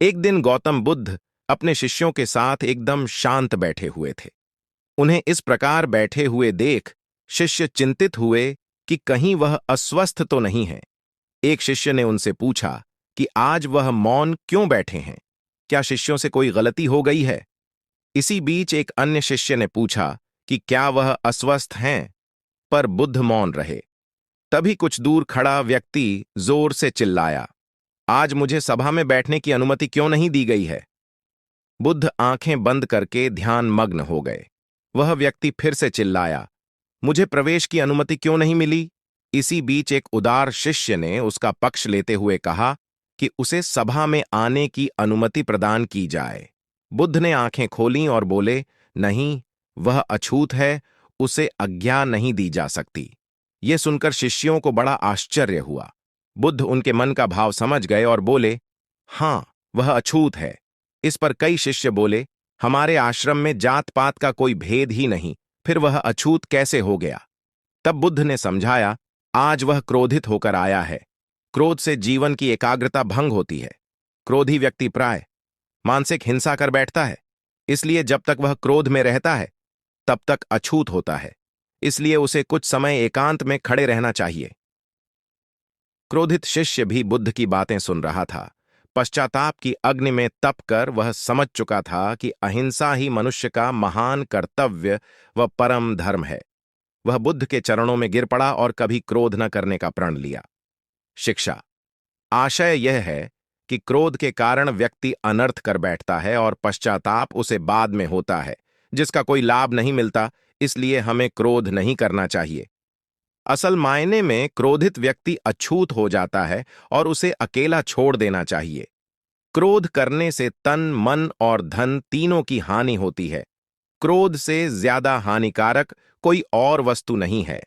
एक दिन गौतम बुद्ध अपने शिष्यों के साथ एकदम शांत बैठे हुए थे। उन्हें इस प्रकार बैठे हुए देख शिष्य चिंतित हुए कि कहीं वह अस्वस्थ तो नहीं है। एक शिष्य ने उनसे पूछा कि आज वह मौन क्यों बैठे हैं? क्या शिष्यों से कोई गलती हो गई है? इसी बीच एक अन्य शिष्य ने पूछा कि क्या वह अस्वस्थ हैं? पर बुद्ध मौन रहे। तभी कुछ दूर खड़ा व्यक्ति जोर से चिल्लाया, आज मुझे सभा में बैठने की अनुमति क्यों नहीं दी गई है? बुद्ध आंखें बंद करके ध्यान मग्न हो गए। वह व्यक्ति फिर से चिल्लाया, मुझे प्रवेश की अनुमति क्यों नहीं मिली? इसी बीच एक उदार शिष्य ने उसका पक्ष लेते हुए कहा कि उसे सभा में आने की अनुमति प्रदान की जाए। बुद्ध ने आंखें खोलीं और बोले, नहीं, वह अछूत है, उसे आज्ञा नहीं दी जा सकती। यह सुनकर शिष्यों को बड़ा आश्चर्य हुआ। बुद्ध उनके मन का भाव समझ गए और बोले, हां, वह अछूत है। इस पर कई शिष्य बोले, हमारे आश्रम में जात पात का कोई भेद ही नहीं, फिर वह अछूत कैसे हो गया? तब बुद्ध ने समझाया, आज वह क्रोधित होकर आया है। क्रोध से जीवन की एकाग्रता भंग होती है। क्रोधी व्यक्ति प्राय मानसिक हिंसा कर बैठता है। इसलिए जब तक वह क्रोध में रहता है तब तक अछूत होता है। इसलिए उसे कुछ समय एकांत में खड़े रहना चाहिए। क्रोधित शिष्य भी बुद्ध की बातें सुन रहा था। पश्चाताप की अग्नि में तप कर वह समझ चुका था कि अहिंसा ही मनुष्य का महान कर्तव्य व परम धर्म है। वह बुद्ध के चरणों में गिर पड़ा और कभी क्रोध न करने का प्रण लिया। शिक्षा। आशय यह है कि क्रोध के कारण व्यक्ति अनर्थ कर बैठता है और पश्चाताप उसे बाद में होता है, जिसका कोई लाभ नहीं मिलता। इसलिए हमें क्रोध नहीं करना चाहिए। असल मायने में क्रोधित व्यक्ति अछूत हो जाता है और उसे अकेला छोड़ देना चाहिए। क्रोध करने से तन, मन और धन तीनों की हानि होती है। क्रोध से ज्यादा हानिकारक कोई और वस्तु नहीं है।